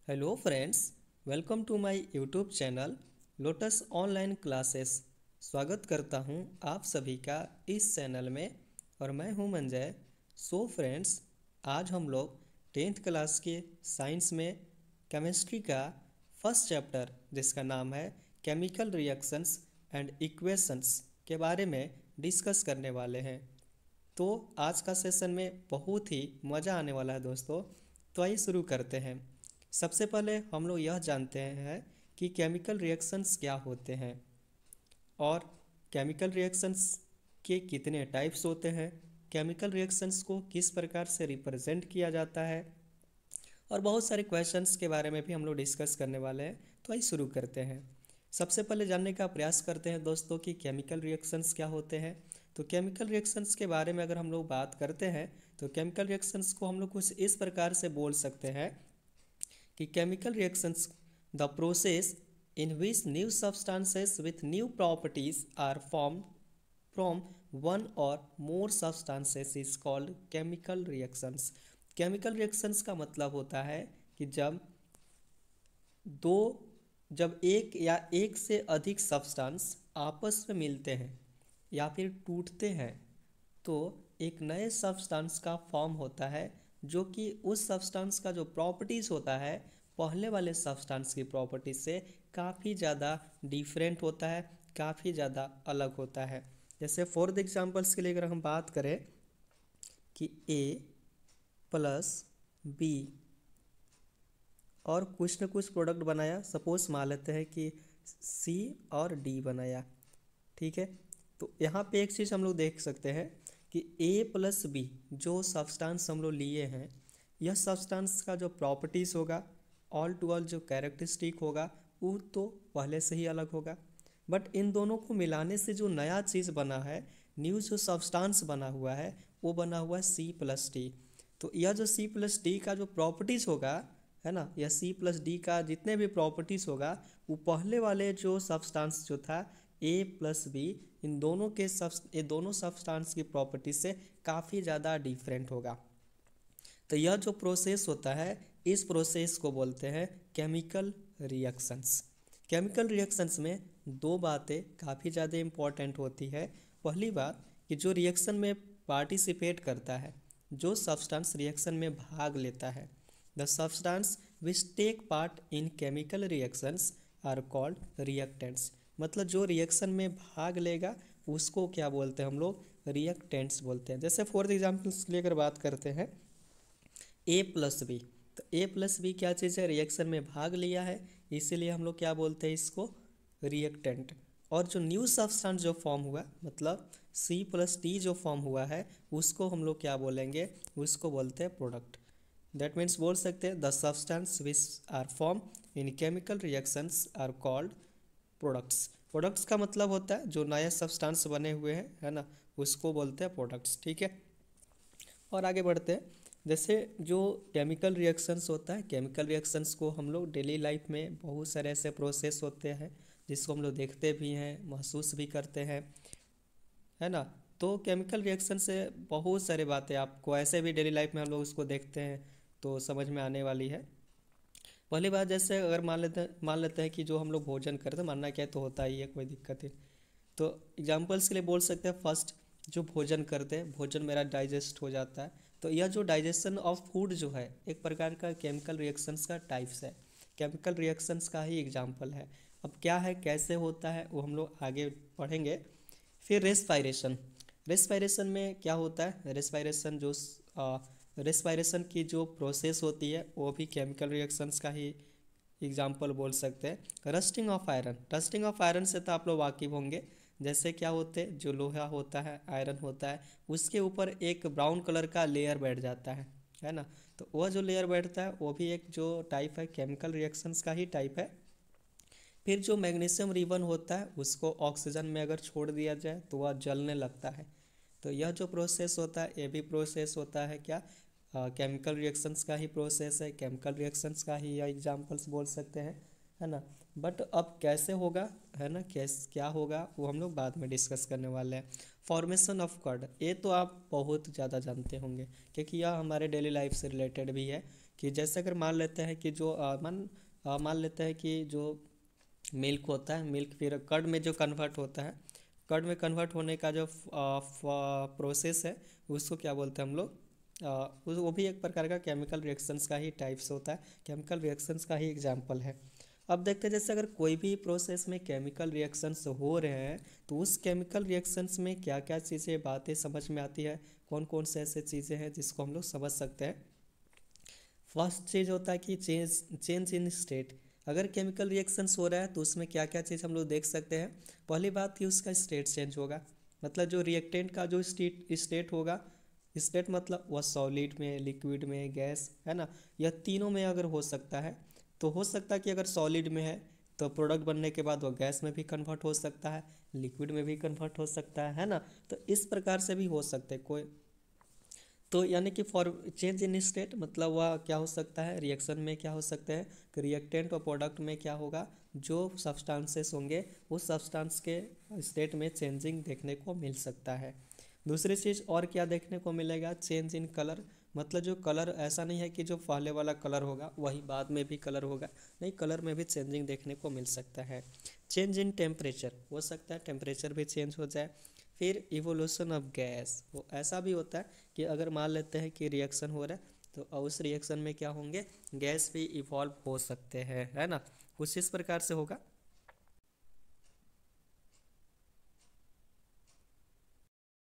Hello friends, welcome to my YouTube channel Lotus online classes. स्वागत करता हूं आप सभी का इस चैनल में और मैं हूं मंजय। सो फ्रेंड्स, आज हम लोग 10th क्लास के साइंस में केमिस्ट्री का फर्स्ट चैप्टर जिसका नाम है केमिकल रिएक्शंस एंड इक्वेशंस के बारे में डिस्कस करने वाले हैं। तो आज का सेशन में बहुत ही मज़ा आने वाला है दोस्तों। तो आइए शुरू करते हैं। सबसे पहले हम लोग यह जानते हैं कि केमिकल रिएक्शंस क्या होते हैं और केमिकल रिएक्शंस के कितने टाइप्स होते हैं, केमिकल रिएक्शंस को किस प्रकार से रिप्रेजेंट किया जाता है और बहुत सारे क्वेश्चंस के बारे में भी हम लोग डिस्कस करने वाले हैं। तो आइए शुरू करते हैं। सबसे पहले जानने का प्रयास करते हैं दोस्तों कि केमिकल रिएक्शंस क्या होते हैं। तो केमिकल रिएक्शंस के बारे में अगर हम लोग बात करते हैं तो केमिकल रिएक्शंस को हम लोग कुछ इस प्रकार से बोल सकते हैं कि chemical reactions the process in which new substances with new properties are formed from one or more substances is called chemical reactions। chemical reactions का मतलब होता है कि जब एक या एक से अधिक सब्सटेंस आपस में मिलते हैं या फिर टूटते हैं तो एक नए सब्सटेंस का फॉर्म होता है जो कि उस सब्सटेंस का जो प्रॉपर्टीज़ होता है पहले वाले सब्सटेंस की प्रॉपर्टीज से काफ़ी ज़्यादा डिफरेंट होता है, काफ़ी ज़्यादा अलग होता है। जैसे फॉर द एग्जांपल्स के लिए अगर हम बात करें कि A प्लस बी और कुछ न कुछ प्रोडक्ट बनाया, सपोज मान लेते हैं कि C और D बनाया, ठीक है। तो यहाँ पे एक चीज़ हम लोग देख सकते हैं कि A प्लस बी जो सब्सटेंस हम लोग लिए हैं, यह सब्सटेंस का जो प्रॉपर्टीज़ होगा, ऑल टू ऑल जो कैरेक्टरिस्टिक होगा वो तो पहले से ही अलग होगा। बट इन दोनों को मिलाने से जो नया चीज़ बना है, न्यू जो सब्सटेंस बना हुआ है वो बना हुआ है C प्लस डी। तो यह जो C प्लस डी का जो प्रॉपर्टीज़ होगा, है ना, यह C प्लस डी का जितने भी प्रॉपर्टीज़ होगा वो पहले वाले जो सब्सटेंस जो था A प्लस बी, ये दोनों सब्सटेंस की प्रॉपर्टीज से काफ़ी ज़्यादा डिफरेंट होगा। तो यह जो प्रोसेस होता है इस प्रोसेस को बोलते हैं केमिकल रिएक्शंस। केमिकल रिएक्शंस में दो बातें काफ़ी ज़्यादा इम्पॉर्टेंट होती है। पहली बात कि जो रिएक्शन में पार्टिसिपेट करता है, जो सब्सटेंस रिएक्शन में भाग लेता है, the substance which take part in chemical reactions are called reactants. मतलब जो रिएक्शन में भाग लेगा उसको क्या बोलते हैं हम लोग, रिएक्टेंट्स बोलते हैं। जैसे फॉर एग्जाम्पल्स के लिए अगर बात करते हैं A प्लस बी, तो A प्लस बी क्या चीज़ है, रिएक्शन में भाग लिया है, इसीलिए हम लोग क्या बोलते हैं इसको, रिएक्टेंट। और जो न्यू सब्सटेंस जो फॉर्म हुआ, मतलब C प्लस डी जो फॉर्म हुआ है उसको हम लोग क्या बोलेंगे, उसको बोलते हैं प्रोडक्ट। दैट मीन्स बोल सकते हैं the substance which are form in chemical reactions are called products. Products का मतलब होता है जो नए सब्सटेंस बने हुए हैं, है ना, उसको बोलते हैं प्रोडक्ट्स, ठीक है। और आगे बढ़ते हैं। जैसे जो केमिकल रिएक्शंस होता है, केमिकल रिएक्शंस को हम लोग डेली लाइफ में बहुत सारे ऐसे प्रोसेस होते हैं जिसको हम लोग देखते भी हैं, महसूस भी करते हैं, है ना। तो केमिकल रिएक्शन से बहुत सारी बातें आपको ऐसे भी डेली लाइफ में हम लोग उसको देखते हैं तो समझ में आने वाली है। पहली बात, जैसे अगर मान लेते हैं कि जो हम लोग भोजन करते हैं, मानना क्या है तो होता ही है, कोई दिक्कत नहीं। तो एग्जाम्पल्स के लिए बोल सकते हैं, फर्स्ट जो भोजन करते हैं, भोजन मेरा डाइजेस्ट हो जाता है, तो यह जो डाइजेशन ऑफ फूड जो है एक प्रकार का केमिकल रिएक्शंस का टाइप्स है, केमिकल रिएक्शंस का ही एग्जाम्पल है। अब क्या है, कैसे होता है, वो हम लोग आगे पढ़ेंगे। फिर रेस्पायरेशन, रेस्पायरेशन में क्या होता है, रेस्पायरेशन की जो प्रोसेस होती है वो भी केमिकल रिएक्शंस का ही एग्जाम्पल बोल सकते हैं। Rusting of iron, rusting of iron से तो आप लोग वाकिफ होंगे। जैसे क्या होते हैं, जो लोहा होता है, आयरन होता है, उसके ऊपर एक ब्राउन कलर का लेयर बैठ जाता है ना। तो वह जो लेयर बैठता है वो भी एक जो टाइप है केमिकल रिएक्शंस का ही टाइप है। फिर जो मैग्नीशियम रिबन होता है उसको ऑक्सीजन में अगर छोड़ दिया जाए तो वह जलने लगता है। तो यह जो प्रोसेस होता है ये भी प्रोसेस होता है क्या, केमिकल रिएक्शंस का ही प्रोसेस है, केमिकल रिएक्शंस का ही एग्जांपल्स बोल सकते हैं, है ना। बट अब कैसे होगा, है ना, क्या होगा वो हम लोग बाद में डिस्कस करने वाले हैं। फॉर्मेशन ऑफ कर्ड, ये तो आप बहुत ज़्यादा जानते होंगे क्योंकि यह हमारे डेली लाइफ से रिलेटेड भी है कि जैसे अगर मान लेते हैं कि जो मान लेते हैं कि जो मिल्क होता है, मिल्क फिर कर्ड में जो कन्वर्ट होता है, कर्ड में कन्वर्ट होने का जो प्रोसेस है उसको क्या बोलते हैं हम लोग, वो भी एक प्रकार का केमिकल रिएक्शंस का ही टाइप्स होता है, केमिकल रिएक्शंस का ही एग्जांपल है। अब देखते हैं जैसे अगर कोई भी प्रोसेस में केमिकल रिएक्शंस हो रहे हैं तो उस केमिकल रिएक्शंस में क्या क्या चीज़ें बातें समझ में आती है, कौन कौन से ऐसे चीज़ें हैं जिसको हम लोग समझ सकते हैं। फर्स्ट चीज़ होता है कि चेंज इन स्टेट। अगर केमिकल रिएक्शंस हो रहा है तो उसमें क्या क्या चीज़ हम लोग देख सकते हैं। पहली बात कि उसका स्टेट चेंज होगा, मतलब जो रिएक्टेंट का जो स्टेट होगा, स्टेट मतलब वह सॉलिड में, लिक्विड में, गैस, है ना, यह तीनों में अगर हो सकता है तो हो सकता है कि अगर सॉलिड में है तो प्रोडक्ट बनने के बाद वह गैस में भी कन्वर्ट हो सकता है, लिक्विड में भी कन्वर्ट हो सकता है ना। तो इस प्रकार से भी हो सकते हैं कोई, तो यानी कि फॉर चेंज इन स्टेट मतलब वह क्या हो सकता है, रिएक्शन में क्या हो सकते हैं कि रिएक्टेंट और प्रोडक्ट में क्या होगा, जो सब्सटेंसेस होंगे उस सब्सटेंस के स्टेट में चेंजिंग देखने को मिल सकता है। दूसरी चीज़ और क्या देखने को मिलेगा, चेंज इन कलर, मतलब जो कलर ऐसा नहीं है कि जो पहले वाला कलर होगा वही बाद में भी कलर होगा, नहीं, कलर में भी चेंजिंग देखने को मिल सकता है। चेंज इन टेम्परेचर, हो सकता है टेम्परेचर भी चेंज हो जाए। फिर इवोल्यूशन ऑफ गैस, वो ऐसा भी होता है कि अगर मान लेते हैं कि रिएक्शन हो रहा है तो उस रिएक्शन में क्या होंगे, गैस भी इवॉल्व हो सकते हैं, है ना, कुछ इस प्रकार से होगा।